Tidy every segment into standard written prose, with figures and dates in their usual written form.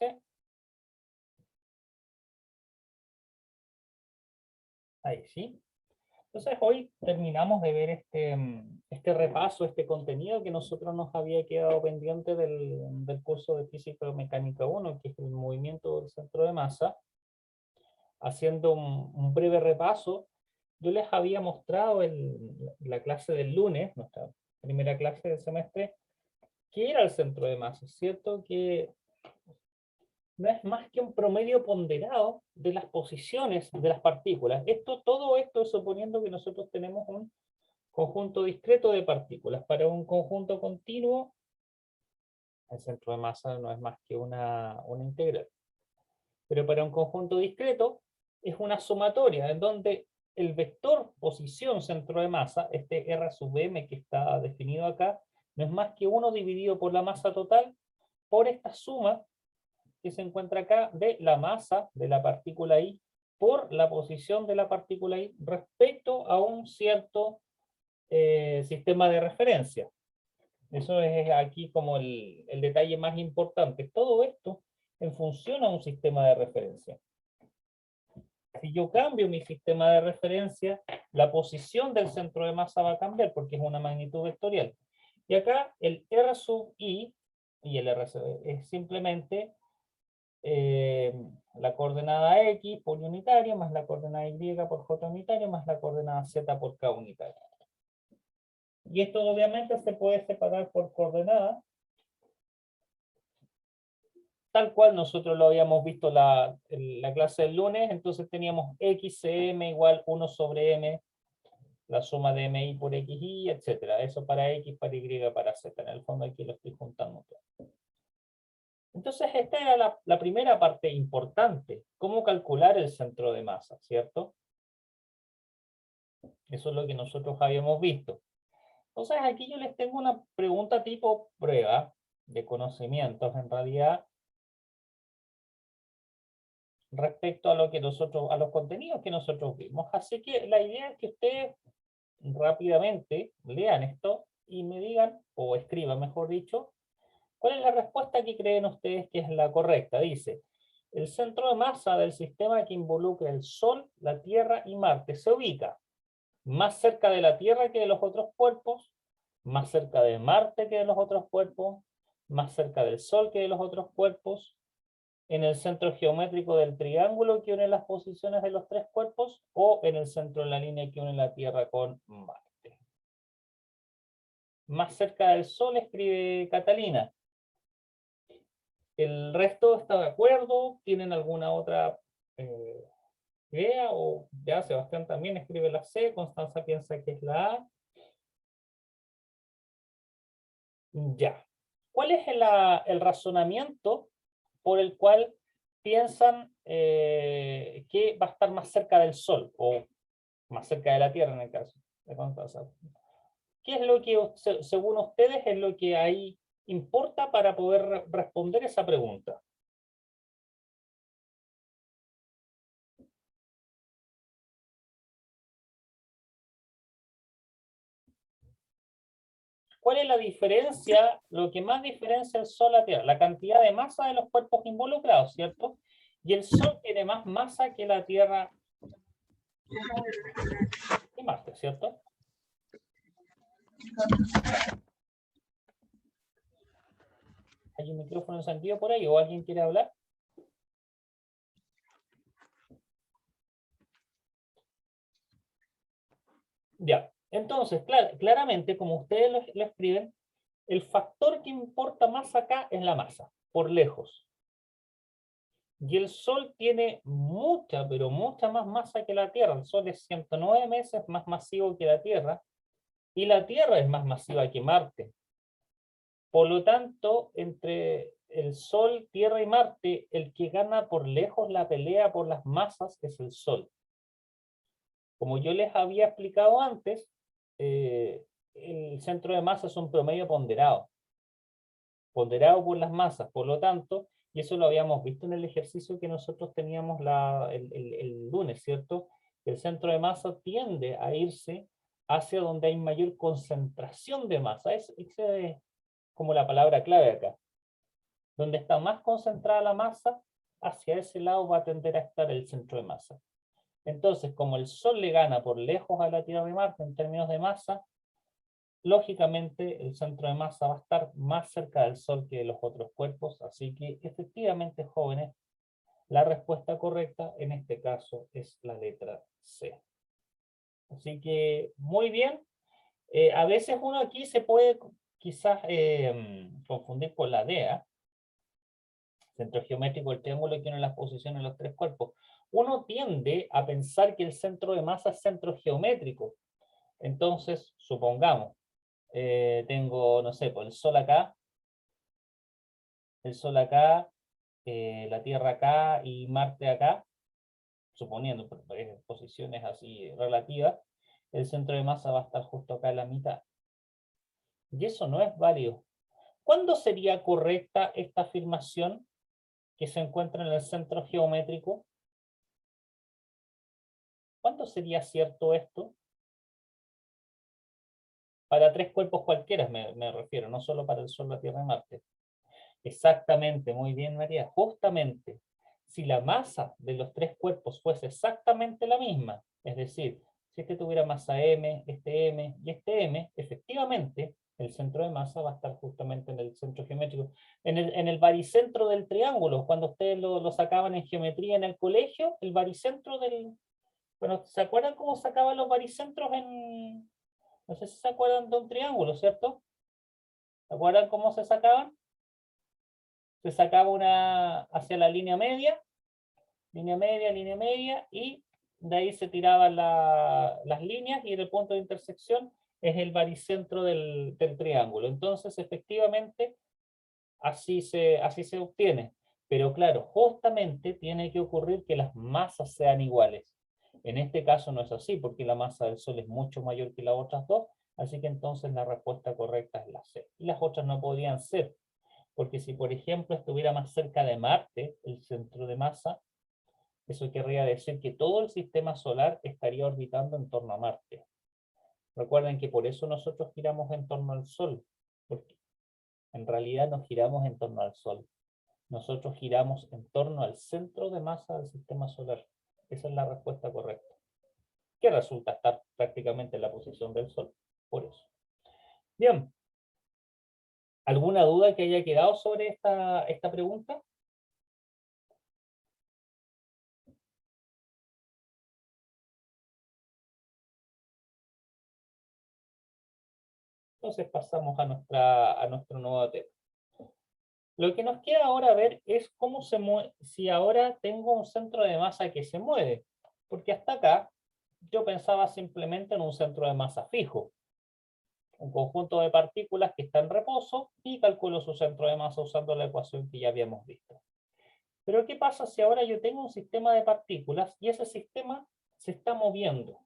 ¿Sí? Ahí sí. Entonces hoy terminamos de ver este repaso, este contenido que nosotros nos había quedado pendiente del curso de Física Mecánica 1, que es el movimiento del centro de masa. Haciendo un breve repaso, yo les había mostrado en la clase del lunes, nuestra primera clase del semestre, qué era el centro de masa, ¿cierto? Que no es más que un promedio ponderado de las posiciones de las partículas. Todo esto suponiendo que nosotros tenemos un conjunto discreto de partículas. Para un conjunto continuo, el centro de masa no es más que una integral. Pero para un conjunto discreto, es una sumatoria, en donde el vector posición centro de masa, este R sub m que está definido acá, no es más que 1 dividido por la masa total, por esta suma que se encuentra acá de la masa de la partícula I por la posición de la partícula I respecto a un cierto sistema de referencia. Eso es aquí como el detalle más importante. Todo esto en función a un sistema de referencia. Si yo cambio mi sistema de referencia, la posición del centro de masa va a cambiar porque es una magnitud vectorial. Y acá el R sub I y el R sub es simplemente la coordenada X por unitario, más la coordenada Y por J unitario, más la coordenada Z por K unitario. Y esto obviamente se puede separar por coordenadas, tal cual nosotros lo habíamos visto en la clase del lunes. Entonces teníamos XCM igual 1 sobre M, la suma de MI por XY, etc. Eso para X, para Y, para Z. En el fondo aquí lo estoy juntando todo. Entonces esta era la primera parte importante, cómo calcular el centro de masa, ¿cierto? Eso es lo que nosotros habíamos visto. Entonces aquí yo les tengo una pregunta tipo prueba de conocimientos, en realidad, respecto a lo que a los contenidos que nosotros vimos. Así que la idea es que ustedes rápidamente lean esto y me digan, o escriban mejor dicho, cuál es la respuesta que creen ustedes que es la correcta. Dice, el centro de masa del sistema que involucra el Sol, la Tierra y Marte se ubica más cerca de la Tierra que de los otros cuerpos, más cerca de Marte que de los otros cuerpos, más cerca del Sol que de los otros cuerpos, en el centro geométrico del triángulo que une las posiciones de los tres cuerpos, o en el centro de la línea que une la Tierra con Marte. Más cerca del Sol, escribe Catalina. ¿El resto está de acuerdo? ¿Tienen alguna otra idea? O ya Sebastián también escribe la C, Constanza piensa que es la A. Ya. ¿Cuál es el razonamiento por el cual piensan que va a estar más cerca del Sol o más cerca de la Tierra en el caso de Constanza? ¿Qué es lo que, según ustedes, es lo que ahí importa para poder responder esa pregunta? ¿Cuál es la diferencia, lo que más diferencia el Sol a la Tierra? La cantidad de masa de los cuerpos involucrados, ¿cierto? Y el Sol tiene más masa que la Tierra y Marte, ¿cierto? ¿Hay un micrófono encendido por ahí o alguien quiere hablar? Ya, entonces, claramente, como ustedes lo escriben, el factor que importa más acá es la masa, por lejos. Y el Sol tiene mucha, pero mucha más masa que la Tierra. El Sol es 109 veces más masivo que la Tierra, y la Tierra es más masiva que Marte. Por lo tanto, entre el Sol, Tierra y Marte, el que gana por lejos la pelea por las masas es el Sol. Como yo les había explicado antes, el centro de masa es un promedio ponderado por las masas, por lo tanto, y eso lo habíamos visto en el ejercicio que nosotros teníamos el lunes, ¿cierto? El centro de masa tiende a irse hacia donde hay mayor concentración de masa. Esa es como la palabra clave acá. Donde está más concentrada la masa, hacia ese lado va a tender a estar el centro de masa. Entonces, como el Sol le gana por lejos a la Tierra y Marte en términos de masa, lógicamente el centro de masa va a estar más cerca del Sol que de los otros cuerpos, así que efectivamente, jóvenes, la respuesta correcta en este caso es la letra C. Así que muy bien. A veces uno aquí se puede quizás confundir con la DEA, centro geométrico del triángulo, que tiene las posiciones de los tres cuerpos. Uno tiende a pensar que el centro de masa es centro geométrico. Entonces, supongamos, tengo, no sé, pues el Sol acá, la Tierra acá y Marte acá, suponiendo posiciones así relativas, el centro de masa va a estar justo acá en la mitad. Y eso no es válido. ¿Cuándo sería correcta esta afirmación que se encuentra en el centro geométrico? ¿Cuándo sería cierto esto? Para tres cuerpos cualquiera me refiero, no solo para el Sol, la Tierra y Marte. Exactamente, muy bien, María. Justamente, si la masa de los tres cuerpos fuese exactamente la misma, es decir, si este tuviera masa M y este M, efectivamente, el centro de masa va a estar justamente en el centro geométrico, en el baricentro del triángulo. Cuando ustedes lo sacaban en geometría en el colegio, el baricentro del... Bueno, ¿se acuerdan cómo sacaban los baricentros en... No sé si se acuerdan de un triángulo, ¿cierto? ¿Se acuerdan cómo se sacaban? Se sacaba una hacia la línea media, y de ahí se tiraban las líneas y el punto de intersección es el baricentro del triángulo. Entonces, efectivamente, así se obtiene. Pero claro, justamente tiene que ocurrir que las masas sean iguales. En este caso no es así, porque la masa del Sol es mucho mayor que las otras dos, así que entonces la respuesta correcta es la C. Y las otras no podrían ser, porque si por ejemplo estuviera más cerca de Marte, el centro de masa, eso querría decir que todo el sistema solar estaría orbitando en torno a Marte. Recuerden que por eso nosotros giramos en torno al Sol, porque en realidad no giramos en torno al Sol. Nosotros giramos en torno al centro de masa del sistema solar. Esa es la respuesta correcta, que resulta estar prácticamente en la posición del Sol. Por eso. Bien. ¿Alguna duda que haya quedado sobre esta pregunta? Entonces pasamos a nuestro nuevo tema. Lo que nos queda ahora ver es cómo se mueve, si ahora tengo un centro de masa que se mueve, porque hasta acá yo pensaba simplemente en un centro de masa fijo, un conjunto de partículas que está en reposo y calculo su centro de masa usando la ecuación que ya habíamos visto. Pero ¿qué pasa si ahora yo tengo un sistema de partículas y ese sistema se está moviendo?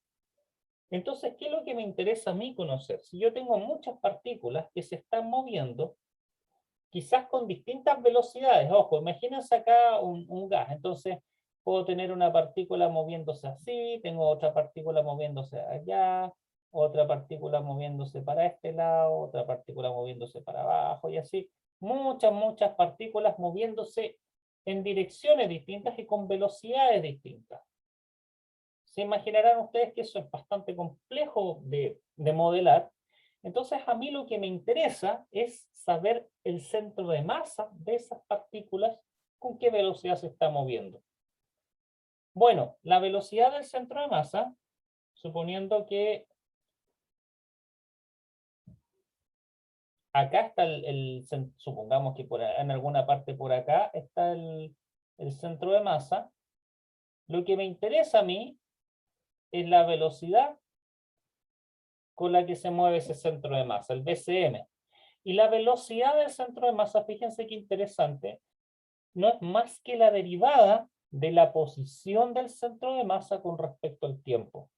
Entonces, ¿qué es lo que me interesa a mí conocer? Si yo tengo muchas partículas que se están moviendo, quizás con distintas velocidades. Ojo, imagínense acá un gas. Entonces, puedo tener una partícula moviéndose así, tengo otra partícula moviéndose allá, otra partícula moviéndose para este lado, otra partícula moviéndose para abajo y así. Muchas partículas moviéndose en direcciones distintas y con velocidades distintas. Se imaginarán ustedes que eso es bastante complejo de modelar. Entonces, a mí lo que me interesa es saber el centro de masa de esas partículas, con qué velocidad se está moviendo. Bueno, la velocidad del centro de masa, suponiendo que acá está supongamos que en alguna parte por acá está el centro de masa, lo que me interesa a mí es la velocidad con la que se mueve ese centro de masa, el BCM. Y la velocidad del centro de masa, fíjense qué interesante, no es más que la derivada de la posición del centro de masa con respecto al tiempo.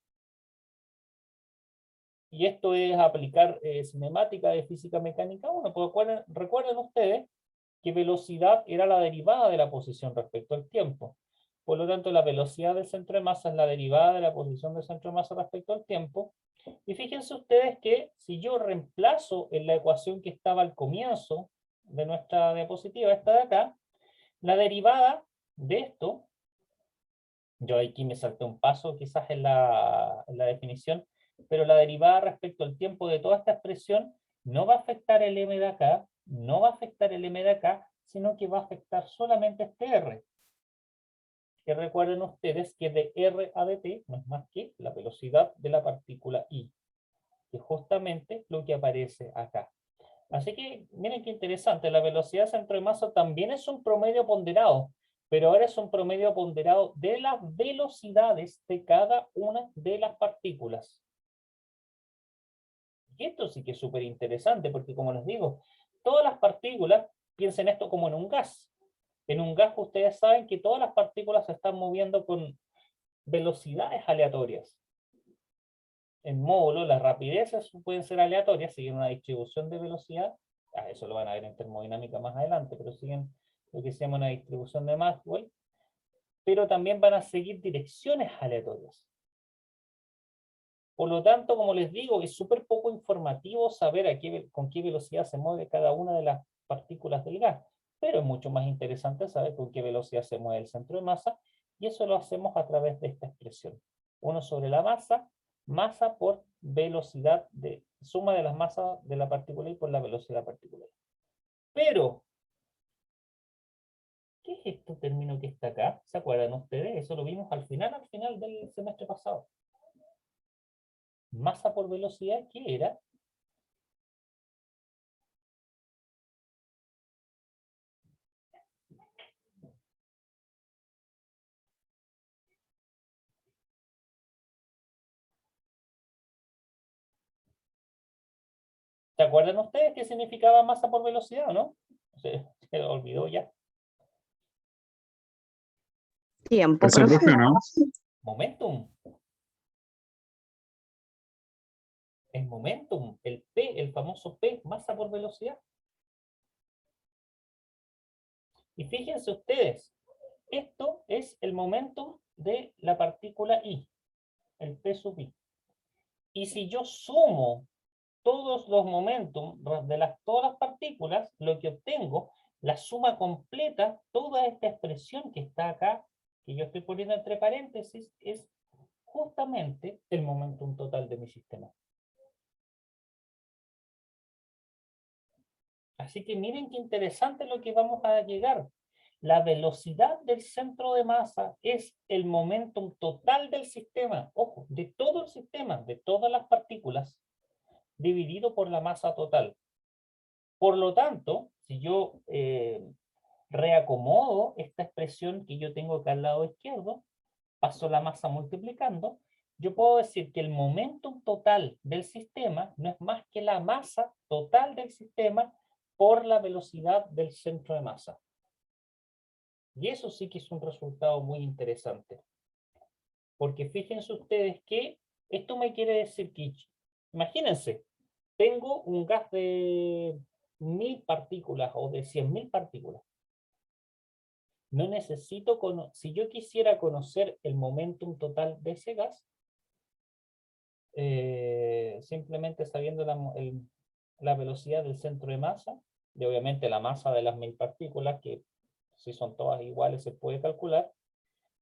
Y esto es aplicar cinemática de física mecánica 1, porque recuerden ustedes que velocidad era la derivada de la posición respecto al tiempo. Por lo tanto, la velocidad del centro de masa es la derivada de la posición del centro de masa respecto al tiempo. Y fíjense ustedes que si yo reemplazo en la ecuación que estaba al comienzo de nuestra diapositiva, esta de acá, la derivada de esto, yo aquí me salté un paso quizás en la definición, pero la derivada respecto al tiempo de toda esta expresión no va a afectar el m de acá, no va a afectar el m de acá, sino que va a afectar solamente este r. Que recuerden ustedes que de r a dt no es más que la velocidad de la partícula i, que justamente lo que aparece acá. Así que miren qué interesante, la velocidad centro de masa también es un promedio ponderado, pero ahora es un promedio ponderado de las velocidades de cada una de las partículas. Y esto sí que es súper interesante, porque como les digo, todas las partículas, piensen esto como en un gas. En un gas ustedes saben que todas las partículas se están moviendo con velocidades aleatorias. En módulo, las rapideces pueden ser aleatorias, siguen una distribución de velocidad. Eso lo van a ver en termodinámica más adelante, pero siguen lo que se llama una distribución de Maxwell. Pero también van a seguir direcciones aleatorias. Por lo tanto, como les digo, es súper poco informativo saber con qué velocidad se mueve cada una de las partículas del gas. Pero es mucho más interesante saber con qué velocidad se mueve el centro de masa, y eso lo hacemos a través de esta expresión. 1 sobre la masa por velocidad de suma de las masas de la partícula y por la velocidad particular. Pero, ¿qué es este término que está acá? ¿Se acuerdan ustedes? Eso lo vimos al final del semestre pasado. Masa por velocidad, ¿qué era? ¿Se acuerdan ustedes qué significaba masa por velocidad o no? Se lo olvidó ya. Tiempo, Eso, profe. profe, ¿no? Momentum. El momentum, el P, el famoso P, masa por velocidad. Y fíjense ustedes, esto es el momentum de la partícula I, el P sub I. Y si yo sumo todos los momentum de todas las partículas, lo que obtengo, la suma completa, toda esta expresión que está acá, que yo estoy poniendo entre paréntesis, es justamente el momentum total de mi sistema. Así que miren qué interesante lo que vamos a llegar. La velocidad del centro de masa es el momentum total del sistema, ojo, de todo el sistema, de todas las partículas, dividido por la masa total. Por lo tanto, si yo reacomodo esta expresión que yo tengo acá al lado izquierdo, paso la masa multiplicando, yo puedo decir que el momentum total del sistema no es más que la masa total del sistema por la velocidad del centro de masa. Y eso sí que es un resultado muy interesante. Porque fíjense ustedes que esto me quiere decir que, imagínense, tengo un gas de 1000 partículas o de 100.000 partículas. No necesito, si yo quisiera conocer el momentum total de ese gas, simplemente sabiendo la velocidad del centro de masa, y obviamente la masa de las 1000 partículas, que si son todas iguales se puede calcular,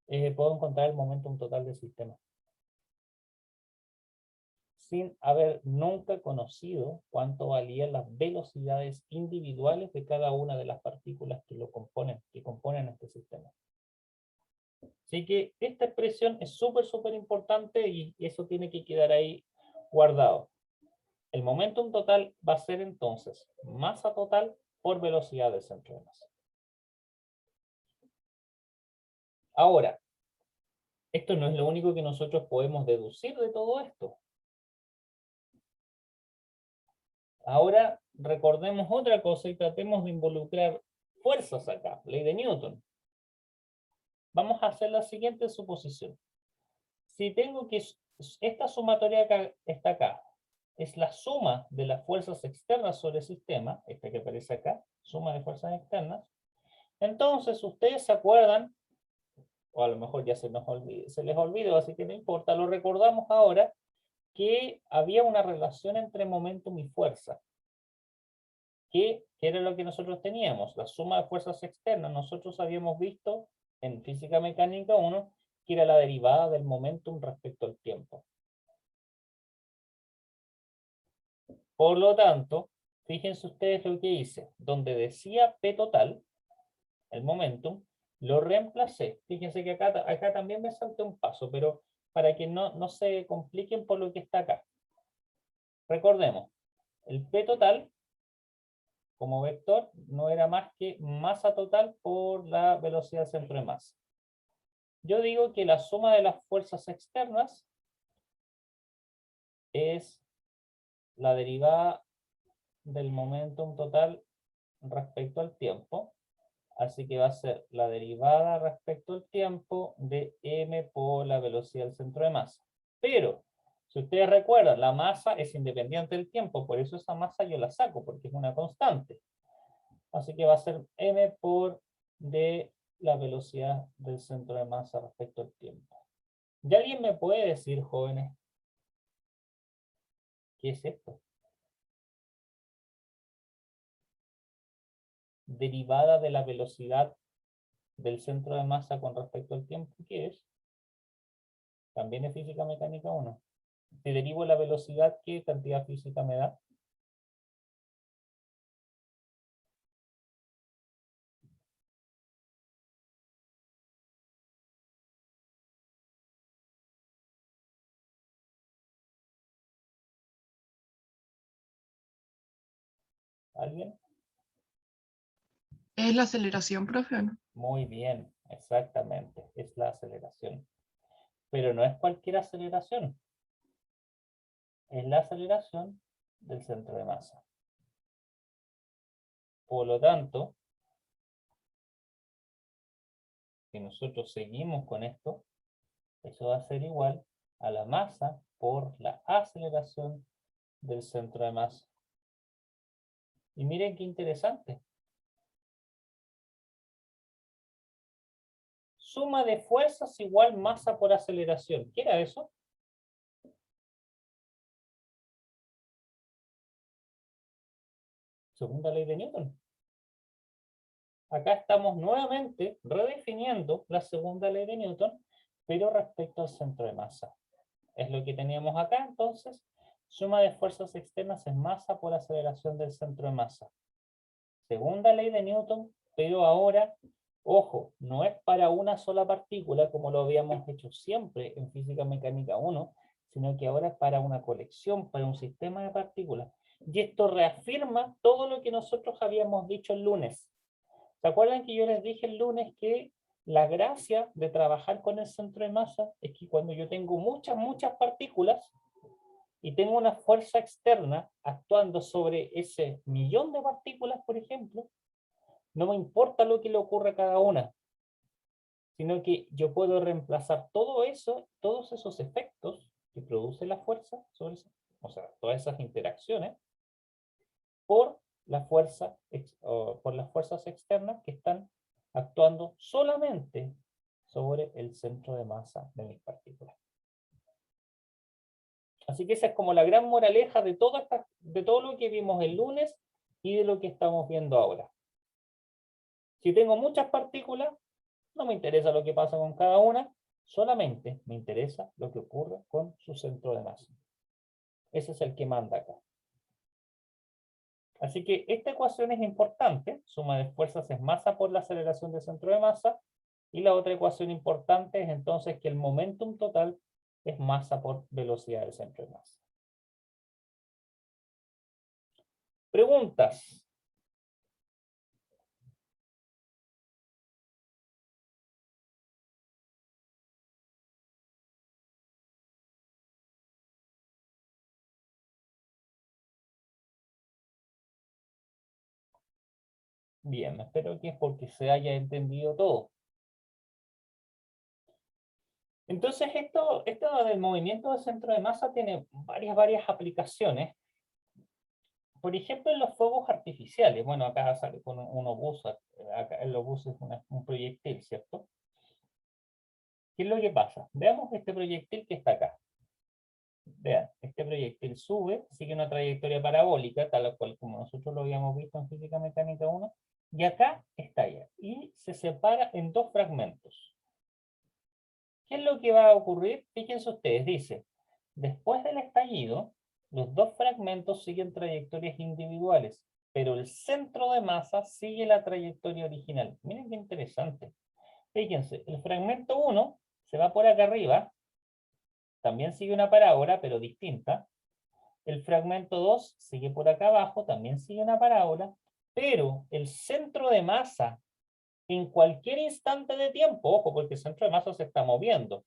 puedo encontrar el momentum total del sistema. Sin haber nunca conocido cuánto valían las velocidades individuales de cada una de las partículas que componen este sistema. Así que esta expresión es súper importante y eso tiene que quedar ahí guardado. El momentum total va a ser entonces masa total por velocidad del centro de masa. Ahora, esto no es lo único que nosotros podemos deducir de todo esto. Ahora recordemos otra cosa y tratemos de involucrar fuerzas acá, ley de Newton. Vamos a hacer la siguiente suposición. Si tengo que esta sumatoria que está acá, es la suma de las fuerzas externas sobre el sistema, esta que aparece acá, suma de fuerzas externas, entonces ustedes se acuerdan, o a lo mejor ya se les olvidó, así que no importa, lo recordamos ahora, que había una relación entre momentum y fuerza, ¿Qué era lo que nosotros teníamos? La suma de fuerzas externas. Nosotros habíamos visto en física mecánica 1 que era la derivada del momentum respecto al tiempo. Por lo tanto, fíjense ustedes lo que hice. Donde decía P total, el momentum, lo reemplacé. Fíjense que acá también me salté un paso, pero para que no se compliquen por lo que está acá. Recordemos, el P total como vector no era más que masa total por la velocidad del centro de masa. Yo digo que la suma de las fuerzas externas es la derivada del momentum total respecto al tiempo. Así que va a ser la derivada respecto al tiempo de m por la velocidad del centro de masa. Pero, si ustedes recuerdan, la masa es independiente del tiempo, por eso esa masa yo la saco, porque es una constante. Así que va a ser m por de la velocidad del centro de masa respecto al tiempo. ¿Y alguien me puede decir, jóvenes, qué es esto? Derivada de la velocidad del centro de masa con respecto al tiempo, ¿qué es? También es física mecánica 1. Si derivo la velocidad, ¿qué cantidad física me da? ¿Alguien? Es la aceleración, profe, ¿o no? Muy bien, exactamente. Es la aceleración. Pero no es cualquier aceleración. Es la aceleración del centro de masa. Por lo tanto, si nosotros seguimos con esto, eso va a ser igual a la masa por la aceleración del centro de masa. Y miren qué interesante. Suma de fuerzas igual masa por aceleración. ¿Qué era eso? Segunda ley de Newton. Acá estamos nuevamente redefiniendo la segunda ley de Newton, pero respecto al centro de masa. Es lo que teníamos acá, entonces, suma de fuerzas externas es masa por aceleración del centro de masa. Segunda ley de Newton, pero ahora, ojo, no es para una sola partícula, como lo habíamos hecho siempre en física mecánica 1, sino que ahora es para una colección, para un sistema de partículas. Y esto reafirma todo lo que nosotros habíamos dicho el lunes. ¿Se acuerdan que yo les dije el lunes que la gracia de trabajar con el centro de masa es que cuando yo tengo muchas partículas y tengo una fuerza externa actuando sobre ese millón de partículas, por ejemplo, no me importa lo que le ocurra a cada una, sino que yo puedo reemplazar todo eso, todos esos efectos que produce la fuerza sobre eso, o sea, todas esas interacciones, por la fuerza, por las fuerzas externas que están actuando solamente sobre el centro de masa de mis partículas. Así que esa es como la gran moraleja de todo lo que vimos el lunes y de lo que estamos viendo ahora. Si tengo muchas partículas, no me interesa lo que pasa con cada una, solamente me interesa lo que ocurre con su centro de masa. Ese es el que manda acá. Así que esta ecuación es importante, suma de fuerzas es masa por la aceleración del centro de masa, y la otra ecuación importante es entonces que el momentum total es masa por velocidad del centro de masa. Preguntas. Bien, espero que es porque se haya entendido todo. Entonces esto del movimiento del centro de masa tiene varias aplicaciones. Por ejemplo, en los fuegos artificiales. Bueno, acá sale con un obús, acá el obús es un proyectil, ¿cierto? ¿Qué es lo que pasa? Veamos este proyectil que está acá. Vean, este proyectil sube, sigue una trayectoria parabólica, tal cual como nosotros lo habíamos visto en Física Mecánica 1, y acá estalla, y se separa en dos fragmentos. ¿Qué es lo que va a ocurrir? Fíjense ustedes, dice, después del estallido, los dos fragmentos siguen trayectorias individuales, pero el centro de masa sigue la trayectoria original. Miren qué interesante. Fíjense, el fragmento 1 se va por acá arriba, también sigue una parábola, pero distinta. El fragmento 2 sigue por acá abajo, también sigue una parábola, pero el centro de masa en cualquier instante de tiempo, ojo, porque el centro de masa se está moviendo,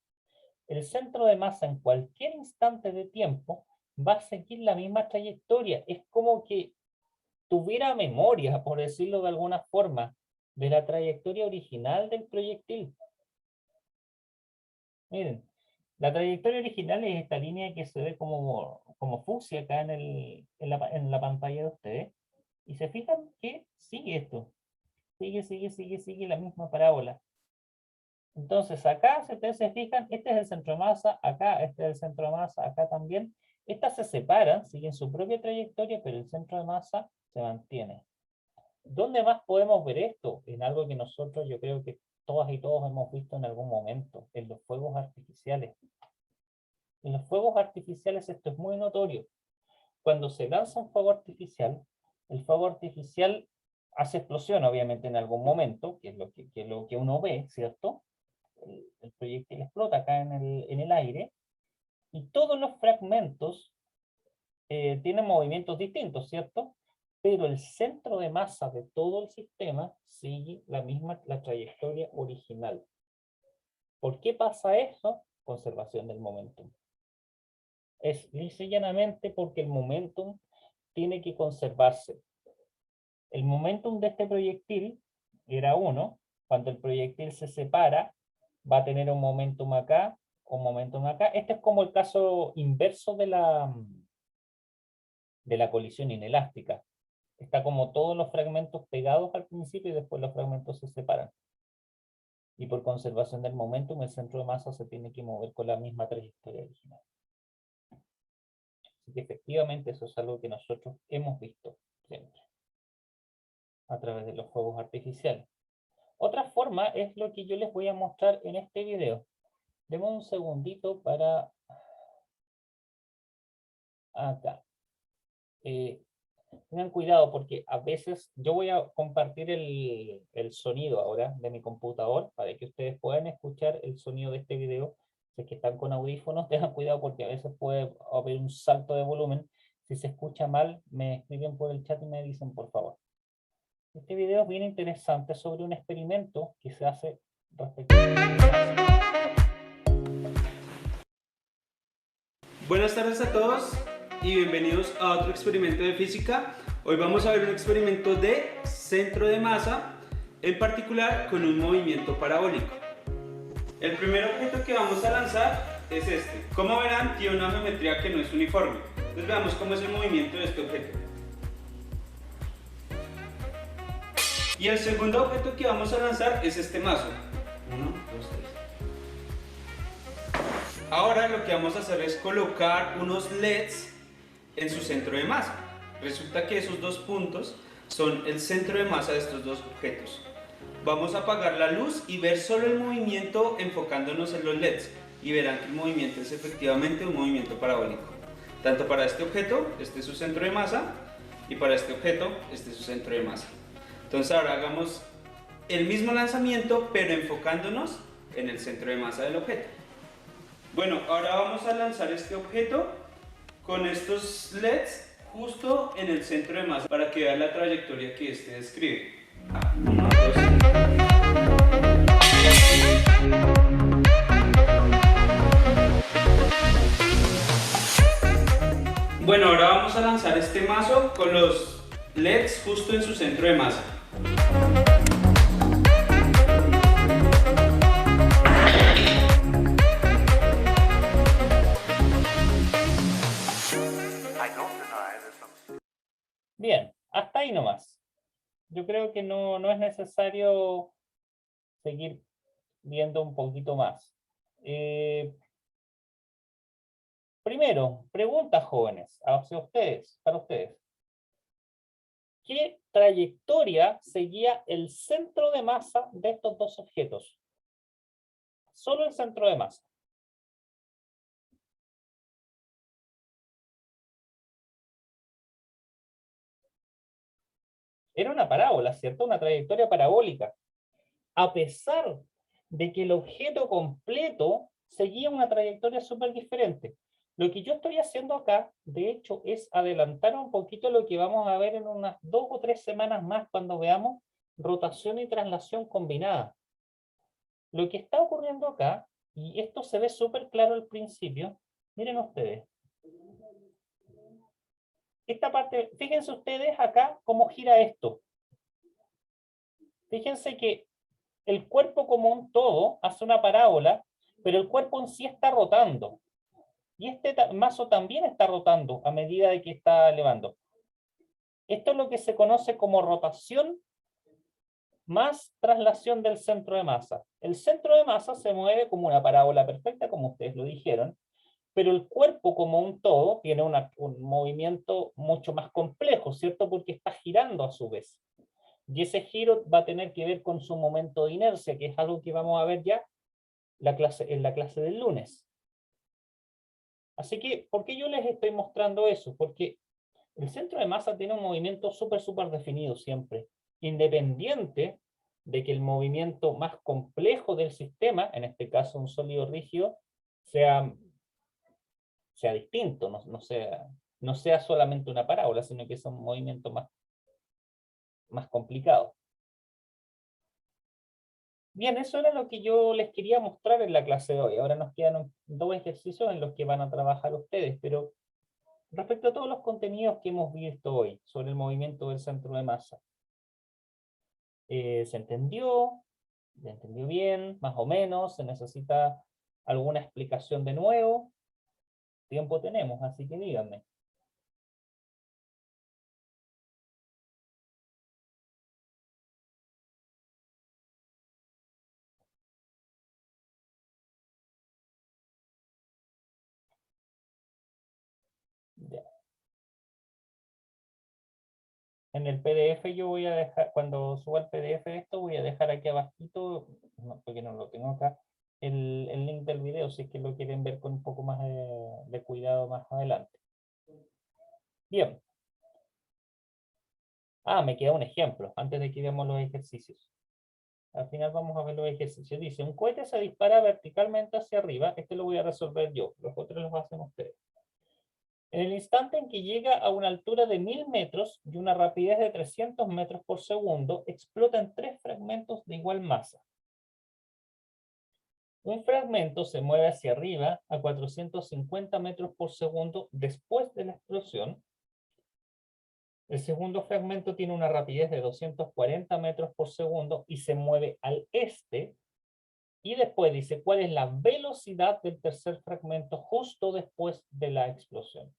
el centro de masa en cualquier instante de tiempo va a seguir la misma trayectoria. Es como que tuviera memoria, por decirlo de alguna forma, de la trayectoria original del proyectil. Miren, la trayectoria original es esta línea que se ve como fucsia acá en la pantalla de ustedes. Y se fijan que sigue esto. Sigue la misma parábola. Entonces acá, si ustedes se fijan, este es el centro de masa, acá, este es el centro de masa, acá también. Estas se separan, siguen su propia trayectoria, pero el centro de masa se mantiene. ¿Dónde más podemos ver esto? En algo que nosotros, yo creo que todas y todos hemos visto en algún momento, en los fuegos artificiales. En los fuegos artificiales esto es muy notorio. Cuando se lanza un fuego artificial, el fuego artificial hace explosión, obviamente, en algún momento, que es lo que uno ve, ¿cierto? El proyectil explota acá en el aire, y todos los fragmentos tienen movimientos distintos, ¿cierto? Pero el centro de masa de todo el sistema sigue la trayectoria original. ¿Por qué pasa eso? Conservación del momentum. Es lisa y llanamente porque el momentum tiene que conservarse. El momentum de este proyectil era 1. Cuando el proyectil se separa, va a tener un momentum acá, un momentum acá. Este es como el caso inverso de la colisión inelástica. Está como todos los fragmentos pegados al principio y después los fragmentos se separan. Y por conservación del momentum, el centro de masa se tiene que mover con la misma trayectoria original. Así que efectivamente eso es algo que nosotros hemos visto siempre a través de los fuegos artificiales. Otra forma es lo que yo les voy a mostrar en este video. Demos un segundito para acá. Tengan cuidado porque a veces yo voy a compartir el sonido ahora de mi computador para que ustedes puedan escuchar el sonido de este video. Si es que están con audífonos, tengan cuidado porque a veces puede haber un salto de volumen. Si se escucha mal, me escriben por el chat y me dicen por favor. Este video es bien interesante sobre un experimento que se hace respecto a... Buenas tardes a todos y bienvenidos a otro experimento de física. Hoy vamos a ver un experimento de centro de masa, en particular con un movimiento parabólico. El primer objeto que vamos a lanzar es este. Como verán, tiene una geometría que no es uniforme. Entonces veamos cómo es el movimiento de este objeto. Y el segundo objeto que vamos a lanzar es este mazo. 1, 2, 3. Ahora lo que vamos a hacer es colocar unos LEDs en su centro de masa. Resulta que esos dos puntos son el centro de masa de estos dos objetos. Vamos a apagar la luz y ver solo el movimiento enfocándonos en los LEDs. Y verán que el movimiento es efectivamente un movimiento parabólico. Tanto para este objeto, este es su centro de masa, y para este objeto, este es su centro de masa. Entonces ahora hagamos el mismo lanzamiento, pero enfocándonos en el centro de masa del objeto. Bueno, ahora vamos a lanzar este objeto con estos LEDs justo en el centro de masa para que vean la trayectoria que este describe. 1, 2, 3. Bueno, ahora vamos a lanzar este mazo con los LEDs justo en su centro de masa. Bien, hasta ahí nomás. Yo creo que no es necesario seguir viendo un poquito más. Primero, preguntas jóvenes, hacia ustedes, para ustedes. ¿Qué trayectoria seguía el centro de masa de estos dos objetos? Solo el centro de masa. Era una parábola, ¿cierto? Una trayectoria parabólica. A pesar de que el objeto completo seguía una trayectoria súper diferente. Lo que yo estoy haciendo acá, de hecho, es adelantar un poquito lo que vamos a ver en unas 2 o 3 semanas más cuando veamos rotación y traslación combinada. Lo que está ocurriendo acá, y esto se ve súper claro al principio, miren ustedes. Esta parte, fíjense ustedes acá cómo gira esto. Fíjense que el cuerpo como un todo hace una parábola, pero el cuerpo en sí está rotando. Y este mazo también está rotando a medida de que está elevando. Esto es lo que se conoce como rotación más traslación del centro de masa. El centro de masa se mueve como una parábola perfecta, como ustedes lo dijeron, pero el cuerpo como un todo tiene un movimiento mucho más complejo, ¿cierto? Porque está girando a su vez. Y ese giro va a tener que ver con su momento de inercia, que es algo que vamos a ver ya en la clase del lunes. Así que, ¿por qué yo les estoy mostrando eso? Porque el centro de masa tiene un movimiento súper definido siempre, independiente de que el movimiento más complejo del sistema, en este caso un sólido rígido, sea distinto, no sea solamente una parábola, sino que es un movimiento más complicado. Bien, eso era lo que yo les quería mostrar en la clase de hoy. Ahora nos quedan 2 ejercicios en los que van a trabajar ustedes, pero respecto a todos los contenidos que hemos visto hoy sobre el movimiento del centro de masa, ¿se entendió? ¿Se entendió bien? ¿Más o menos? ¿Se necesita alguna explicación de nuevo? Tiempo tenemos, así que díganme. Ya. En el PDF yo voy a dejar, cuando suba el PDF de esto, voy a dejar aquí abajito, porque no lo tengo acá, el link del video, si es que lo quieren ver con un poco más de cuidado más adelante. Bien. Me queda un ejemplo, antes de que veamos los ejercicios. Al final vamos a ver los ejercicios. Dice, un cohete se dispara verticalmente hacia arriba. Este lo voy a resolver yo, los otros los hacen ustedes. En el instante en que llega a una altura de 1000 metros y una rapidez de 300 metros por segundo, explotan 3 fragmentos de igual masa. Un fragmento se mueve hacia arriba a 450 metros por segundo después de la explosión. El segundo fragmento tiene una rapidez de 240 metros por segundo y se mueve al este. Y después dice cuál es la velocidad del tercer fragmento justo después de la explosión.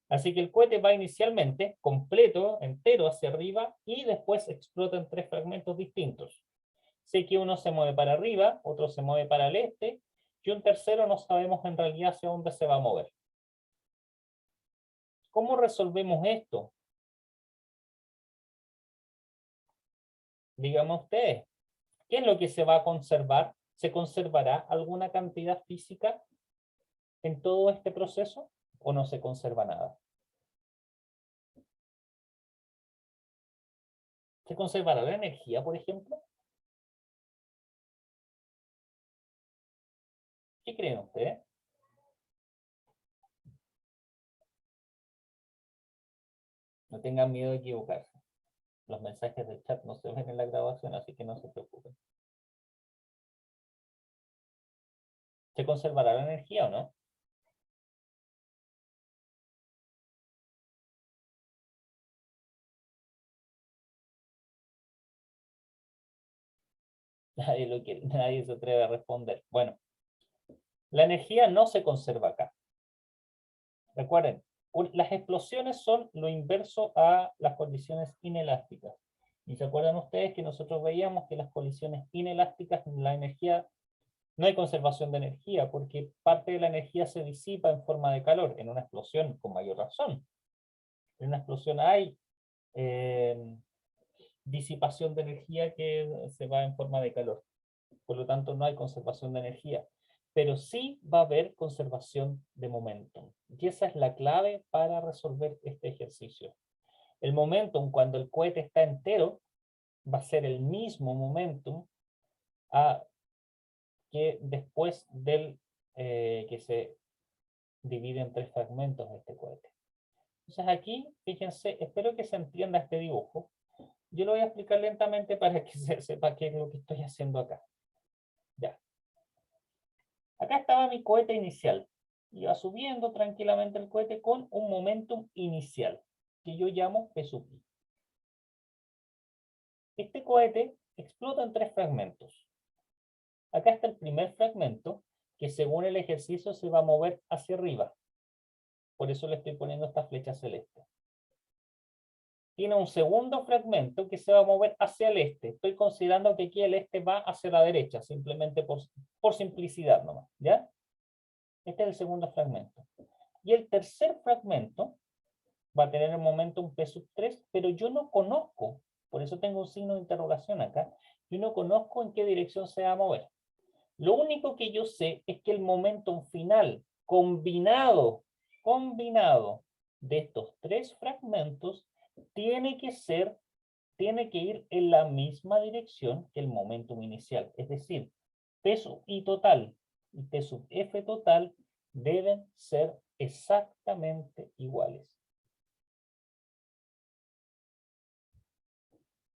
Así que el cohete va inicialmente completo, entero hacia arriba, y después explota en 3 fragmentos distintos. Sé que uno se mueve para arriba, otro se mueve para el este, y un tercero no sabemos en realidad hacia dónde se va a mover. ¿Cómo resolvemos esto? Díganme ustedes, ¿qué es lo que se va a conservar? ¿Se conservará alguna cantidad física en todo este proceso o no se conserva nada? ¿Se conservará la energía, por ejemplo? ¿Qué creen ustedes? No tengan miedo de equivocarse. Los mensajes del chat no se ven en la grabación, así que no se preocupen. ¿Se conservará la energía o no? Nadie lo quiere, nadie se atreve a responder. Bueno, la energía no se conserva acá. Recuerden, las explosiones son lo inverso a las colisiones inelásticas. Y se acuerdan ustedes que nosotros veíamos que las colisiones inelásticas, la energía No hay conservación de energía, porque parte de la energía se disipa en forma de calor. En una explosión, con mayor razón. En una explosión hay disipación de energía que se va en forma de calor. Por lo tanto, no hay conservación de energía. Pero sí va a haber conservación de momentum. Y esa es la clave para resolver este ejercicio. El momentum, cuando el cohete está entero, va a ser el mismo momentum que después del que se divide en 3 fragmentos de este cohete. Entonces aquí, fíjense, espero que se entienda este dibujo. Yo lo voy a explicar lentamente para que se sepa qué es lo que estoy haciendo acá. Ya. Acá estaba mi cohete inicial. Iba subiendo tranquilamente el cohete con un momentum inicial, que yo llamo P sub i. Este cohete explota en 3 fragmentos. Acá está el primer fragmento, que según el ejercicio se va a mover hacia arriba. Por eso le estoy poniendo esta flecha celeste. Tiene un segundo fragmento que se va a mover hacia el este. Estoy considerando que aquí el este va hacia la derecha, simplemente por simplicidad nomás, ¿ya? Este es el segundo fragmento. Y el tercer fragmento va a tener el momentum P sub 3, pero yo no conozco, por eso tengo un signo de interrogación acá, yo no conozco en qué dirección se va a mover. Lo único que yo sé es que el momentum final combinado de estos 3 fragmentos tiene que ir en la misma dirección que el momentum inicial. Es decir, P sub i total y P sub f total deben ser exactamente iguales.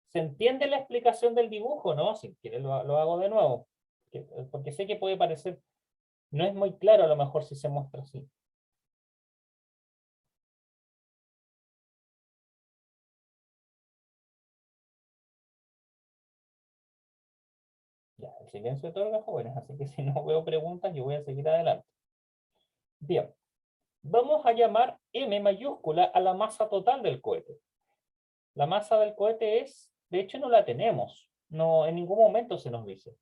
¿Se entiende la explicación del dibujo, no? Si quieres lo hago de nuevo, porque sé que puede parecer, no es muy claro a lo mejor si se muestra así. Ya, el silencio de todos los jóvenes, así que si no veo preguntas, yo voy a seguir adelante. Bien, vamos a llamar M mayúscula a la masa total del cohete. La masa del cohete es, de hecho no la tenemos, no, en ningún momento se nos dice.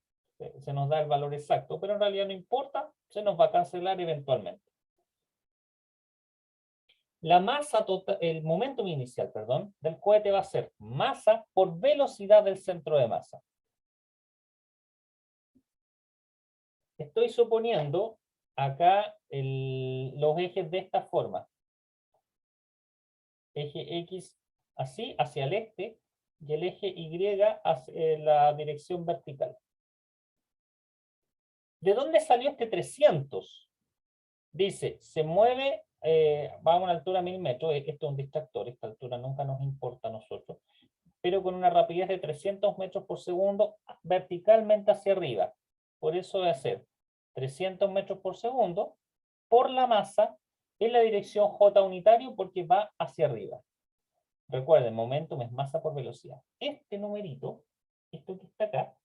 Se nos da el valor exacto, pero en realidad no importa, se nos va a cancelar eventualmente. La masa total, el momentum inicial, perdón, del cohete va a ser masa por velocidad del centro de masa. Estoy suponiendo acá los ejes de esta forma. Eje X así, hacia el este, y el eje Y hacia la dirección vertical. ¿De dónde salió este 300? Dice, se mueve, va a una altura 1000 metros, esto es un distractor, esta altura nunca nos importa a nosotros, pero con una rapidez de 300 metros por segundo verticalmente hacia arriba. Por eso va a ser 300 metros por segundo por la masa en la dirección J unitario porque va hacia arriba. Recuerden, momentum es masa por velocidad. Este numerito, esto que está acá,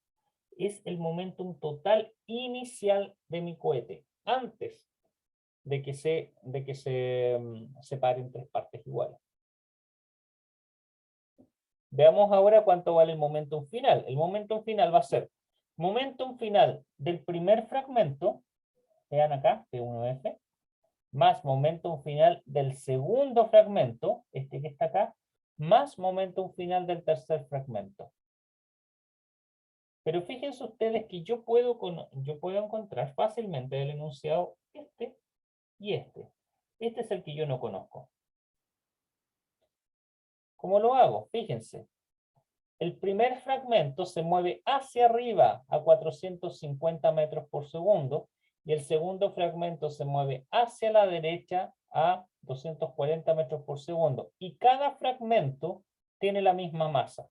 es el momentum total inicial de mi cohete, antes de que se separe en 3 partes iguales. Veamos ahora cuánto vale el momentum final. El momentum final va a ser momentum final del primer fragmento, vean acá, P1F, más momentum final del segundo fragmento, este que está acá, más momentum final del tercer fragmento. Pero fíjense ustedes que yo puedo encontrar fácilmente el enunciado este y este. Este es el que yo no conozco. ¿Cómo lo hago? Fíjense. El primer fragmento se mueve hacia arriba a 450 metros por segundo y el segundo fragmento se mueve hacia la derecha a 240 metros por segundo. Y cada fragmento tiene la misma masa.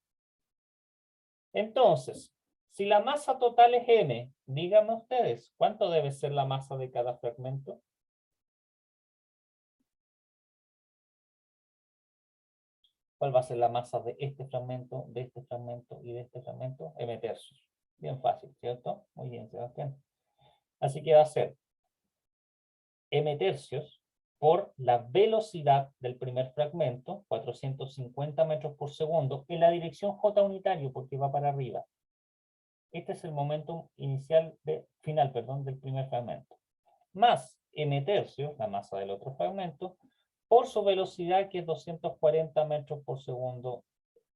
Entonces, si la masa total es m, díganme ustedes, ¿cuánto debe ser la masa de cada fragmento? ¿Cuál va a ser la masa de este fragmento y de este fragmento? M tercios. Bien fácil, ¿cierto? Muy bien, Sebastián. Así que va a ser m tercios por la velocidad del primer fragmento, 450 metros por segundo, en la dirección J unitario, porque va para arriba. este es el momentum inicial final, perdón, del primer fragmento, más m tercios, la masa del otro fragmento, por su velocidad, que es 240 metros por segundo,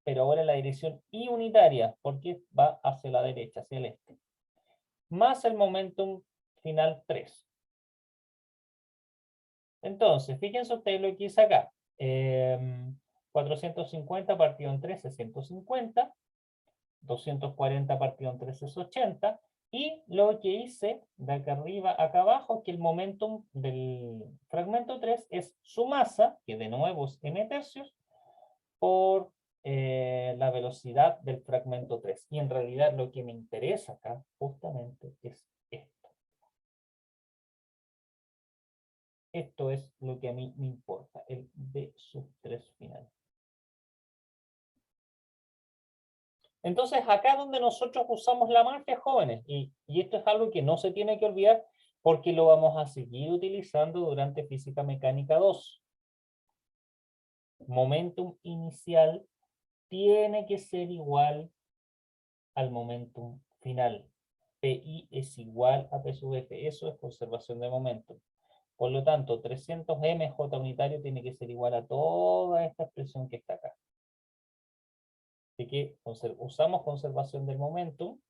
pero ahora en la dirección y unitaria, porque va hacia la derecha, hacia el este, más el momentum final 3. Entonces, fíjense ustedes lo que hice acá. 450 partido en 3 es 150, 240 partido en 3 es 80, y lo que hice de acá arriba acá abajo, que el momentum del fragmento 3 es su masa, que de nuevo es m tercios, por la velocidad del fragmento 3. Y en realidad lo que me interesa acá justamente es esto. Esto es lo que a mí me importa, el d sub 3 final. Entonces, acá donde nosotros usamos la magia, jóvenes, y esto es algo que no se tiene que olvidar, porque lo vamos a seguir utilizando durante Física Mecánica 2. Momentum inicial tiene que ser igual al momentum final. PI es igual a P sub F. Eso es conservación de momentum. Por lo tanto, 300 mj unitario tiene que ser igual a toda esta expresión que está acá. Así que usamos conservación del momentum.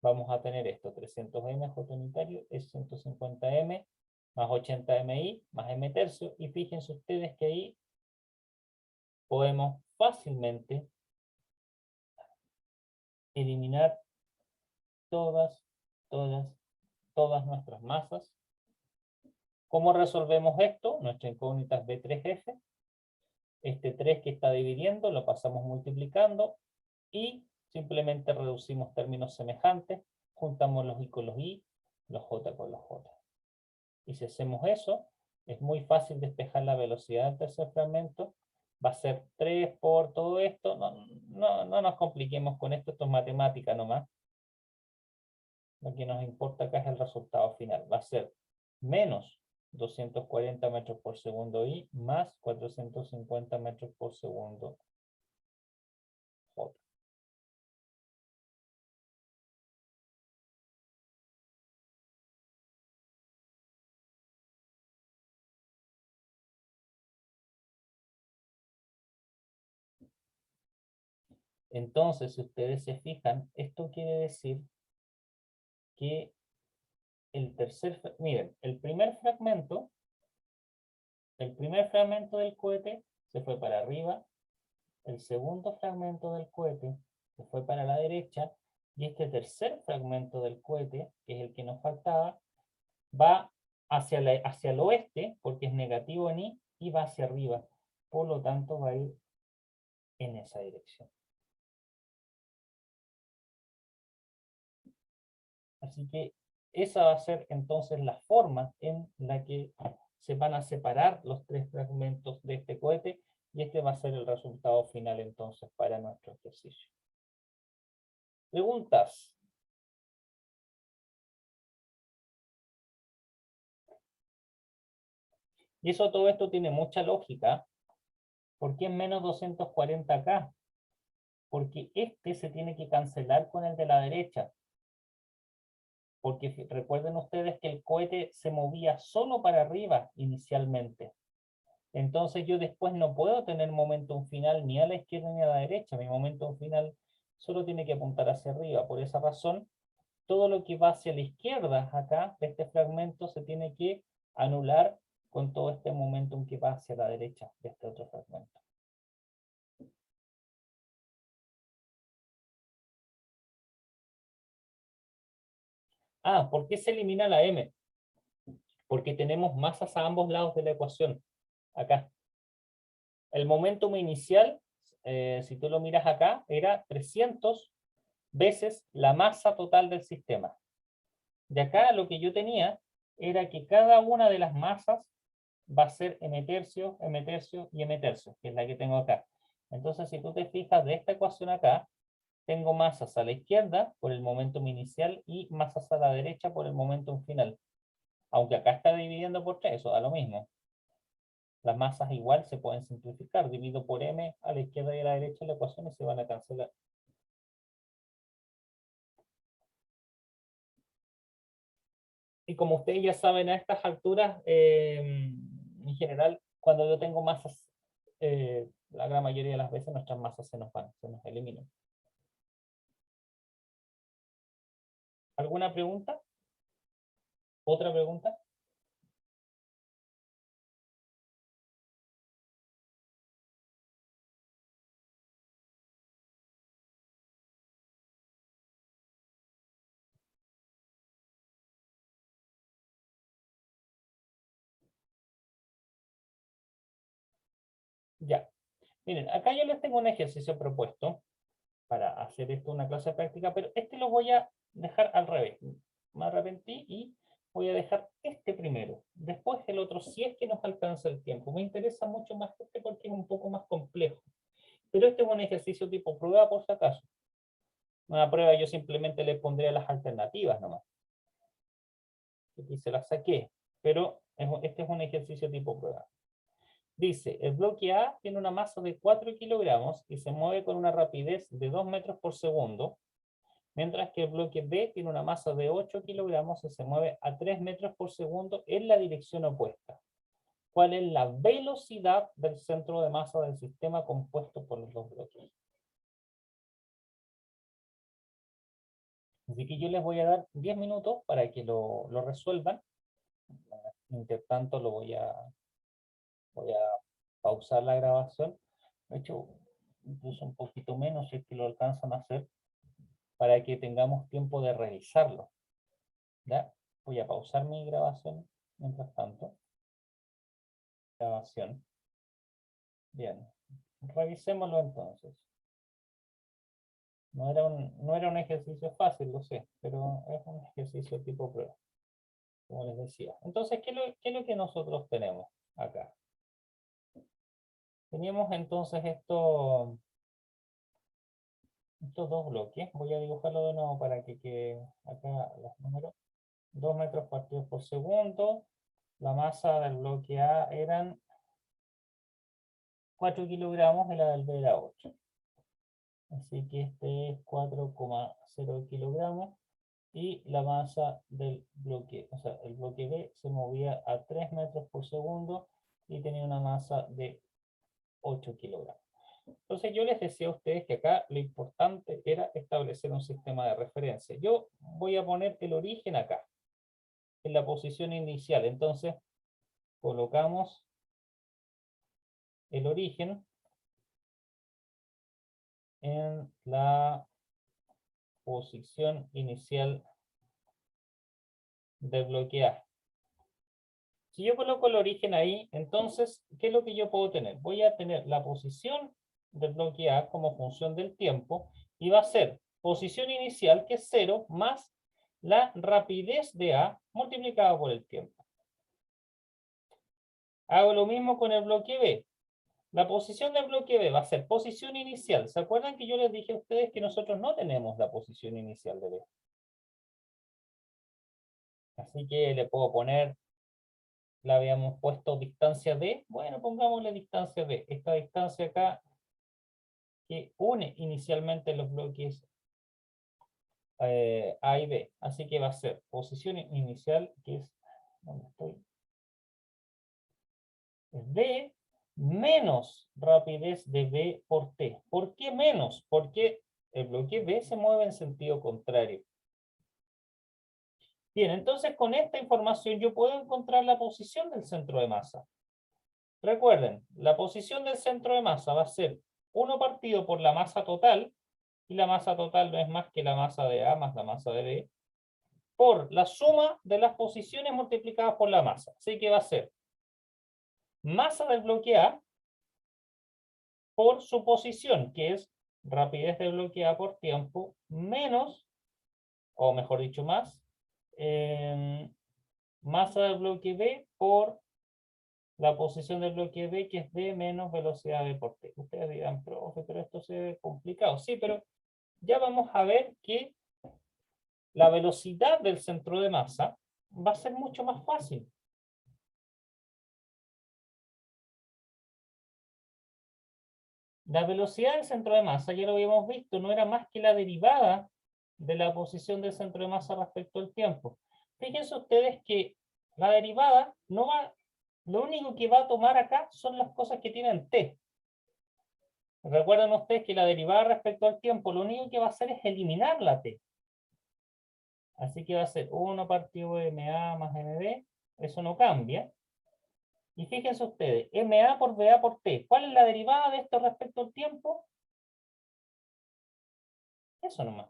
Vamos a tener esto, 300 mj unitario es 150 m más 80 mi más m tercio. Y fíjense ustedes que ahí podemos fácilmente eliminar todas nuestras masas. ¿Cómo resolvemos esto? Nuestra incógnita es B3F. Este 3 que está dividiendo lo pasamos multiplicando y simplemente reducimos términos semejantes, juntamos los I con los I, los J con los J. Y si hacemos eso, es muy fácil despejar la velocidad del tercer fragmento. Va a ser 3 por todo esto. No nos compliquemos con esto, esto es matemática nomás. Lo que nos importa acá es el resultado final. Va a ser menos 240 metros por segundo I más 450 metros por segundo J. Entonces, si ustedes se fijan, esto quiere decir que miren, el primer fragmento del cohete se fue para arriba, el segundo fragmento del cohete se fue para la derecha, y este tercer fragmento del cohete, que es el que nos faltaba, va hacia el oeste, porque es negativo en I, y va hacia arriba. Por lo tanto, va a ir en esa dirección. Así que esa va a ser entonces la forma en la que se van a separar los tres fragmentos de este cohete, y este va a ser el resultado final entonces para nuestro ejercicio. ¿Preguntas? Y todo esto tiene mucha lógica. ¿Por qué es menos 240 acá? Porque este se tiene que cancelar con el de la derecha. Porque recuerden ustedes que el cohete se movía solo para arriba inicialmente. Entonces yo después no puedo tener momentum final ni a la izquierda ni a la derecha. Mi momentum final solo tiene que apuntar hacia arriba. Por esa razón, todo lo que va hacia la izquierda acá, de este fragmento, se tiene que anular con todo este momentum que va hacia la derecha de este otro fragmento. Ah, ¿por qué se elimina la m? Porque tenemos masas a ambos lados de la ecuación. Acá. El momentum inicial, si tú lo miras acá, era 300 veces la masa total del sistema. De acá lo que yo tenía era que cada una de las masas va a ser m tercio, m tercio y m tercio, que es la que tengo acá. Entonces, si tú te fijas de esta ecuación acá, tengo masas a la izquierda por el momentum inicial y masas a la derecha por el momentum final. Aunque acá está dividiendo por 3, eso da lo mismo. Las masas igual se pueden simplificar. Divido por m a la izquierda y a la derecha la ecuación y se van a cancelar. Y como ustedes ya saben a estas alturas, en general, cuando yo tengo masas, la gran mayoría de las veces nuestras masas se nos van, se nos eliminan. ¿Alguna pregunta? ¿Otra pregunta? Ya. Miren, acá yo les tengo un ejercicio propuesto para hacer esto una clase práctica, pero este lo voy a dejar al revés. Me arrepentí y voy a dejar este primero. Después el otro, si es que nos alcanza el tiempo. Me interesa mucho más este porque es un poco más complejo. Pero este es un ejercicio tipo prueba por si acaso. Una prueba yo simplemente le pondría las alternativas nomás. Aquí se las saqué, pero este es un ejercicio tipo prueba. Dice, el bloque A tiene una masa de 4 kilogramos y se mueve con una rapidez de 2 metros por segundo, mientras que el bloque B tiene una masa de 8 kilogramos y se mueve a 3 metros por segundo en la dirección opuesta. ¿Cuál es la velocidad del centro de masa del sistema compuesto por los dos bloques? Así que yo les voy a dar 10 minutos para que lo resuelvan. Mientras tanto voy a pausar la grabación. De hecho, incluso un poquito menos si es que lo alcanzan a hacer, para que tengamos tiempo de revisarlo. ¿Ya? Voy a pausar mi grabación mientras tanto. Grabación. Bien. Revisémoslo entonces. No era un ejercicio fácil, lo sé, pero es un ejercicio tipo prueba, como les decía. Entonces, ¿qué es lo que nosotros tenemos acá? Teníamos entonces estos dos bloques. Voy a dibujarlo de nuevo para que quede acá los números. 2 metros partidos por segundo. La masa del bloque A eran 4 kilogramos y la del B era 8. Así que este es 4,0 kilogramos. Y la masa del bloque, o sea, el bloque B se movía a 3 metros por segundo y tenía una masa de 8 kilogramos. Entonces yo les decía a ustedes que acá lo importante era establecer un sistema de referencia. Yo voy a poner el origen acá, en la posición inicial. Entonces colocamos el origen en la posición inicial del bloque A. Si yo coloco el origen ahí, entonces, ¿qué es lo que yo puedo tener? Voy a tener la posición del bloque A como función del tiempo y va a ser posición inicial, que es 0, más la rapidez de A multiplicado por el tiempo. Hago lo mismo con el bloque B. La posición del bloque B va a ser posición inicial. ¿Se acuerdan que yo les dije a ustedes que nosotros no tenemos la posición inicial de B? Así que le puedo poner, la habíamos puesto distancia D. Bueno, pongámosle distancia D. Esta distancia acá que une inicialmente los bloques A y B. Así que va a ser posición inicial, que es, ¿dónde estoy? Es D menos rapidez de B por T. ¿Por qué menos? Porque el bloque B se mueve en sentido contrario. Bien, entonces con esta información yo puedo encontrar la posición del centro de masa. Recuerden, la posición del centro de masa va a ser 1 partido por la masa total, y la masa total no es más que la masa de A más la masa de B, por la suma de las posiciones multiplicadas por la masa. Así que va a ser masa del bloque A por su posición, que es rapidez del bloque A por tiempo, menos, o mejor dicho más, masa del bloque B por la posición del bloque B, que es D menos velocidad de por T. Ustedes dirán, profe, pero esto se ve complicado. Sí, pero ya vamos a ver que la velocidad del centro de masa va a ser mucho más fácil. La velocidad del centro de masa, ya lo habíamos visto, no era más que la derivada de la posición del centro de masa respecto al tiempo. Fíjense ustedes que la derivada no va, lo único que va a tomar acá son las cosas que tienen t. Recuerden ustedes que la derivada respecto al tiempo, lo único que va a hacer es eliminar la t. Así que va a ser 1 partido de MA más MB, eso no cambia. Y fíjense ustedes, MA por BA por T. ¿Cuál es la derivada de esto respecto al tiempo? Eso nomás.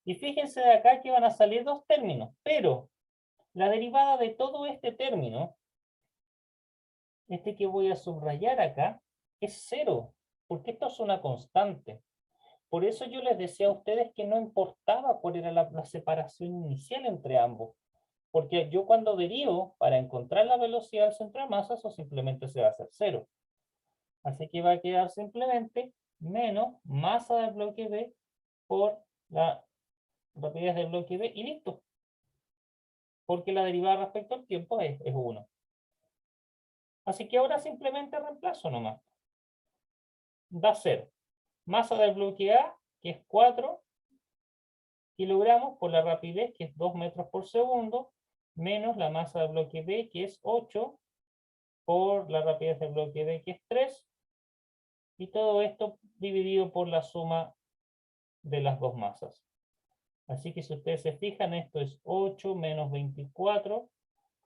Y fíjense de acá que van a salir dos términos, pero la derivada de todo este término, este que voy a subrayar acá, es 0, porque esto es una constante. Por eso yo les decía a ustedes que no importaba cuál era la separación inicial entre ambos. Porque yo cuando derivo, para encontrar la velocidad del centro de masa, eso simplemente se va a hacer 0. Así que va a quedar simplemente menos masa del bloque B por la rapidez del bloque B y listo. Porque la derivada respecto al tiempo es 1. Así que ahora simplemente reemplazo nomás. Va a ser masa del bloque A, que es 4 kilogramos por la rapidez, que es 2 metros por segundo, menos la masa del bloque B, que es 8, por la rapidez del bloque B, que es 3, y todo esto dividido por la suma de las dos masas. Así que si ustedes se fijan, esto es 8 menos 24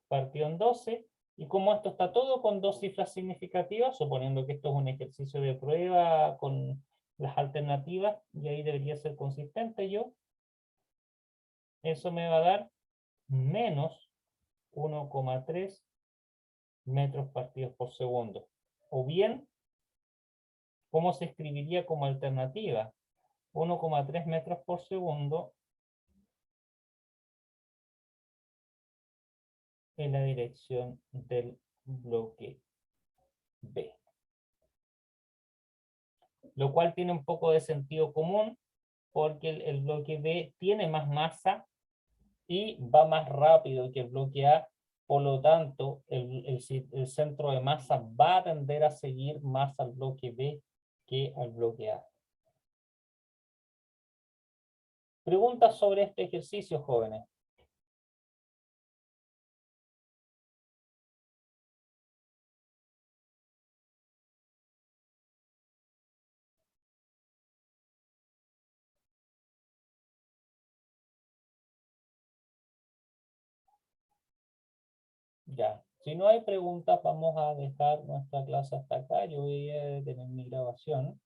partido en 12, y como esto está todo con dos cifras significativas, suponiendo que esto es un ejercicio de prueba con las alternativas, y ahí debería ser consistente yo, eso me va a dar menos 1,3 metros partidos por segundo. O bien, ¿cómo se escribiría como alternativa? 1,3 metros por segundo en la dirección del bloque B. Lo cual tiene un poco de sentido común, porque el bloque B tiene más masa y va más rápido que el bloque A, por lo tanto, el centro de masa va a tender a seguir más al bloque B que al bloque A. Preguntas sobre este ejercicio, jóvenes. Ya, si no hay preguntas, vamos a dejar nuestra clase hasta acá. Yo voy a detener mi grabación.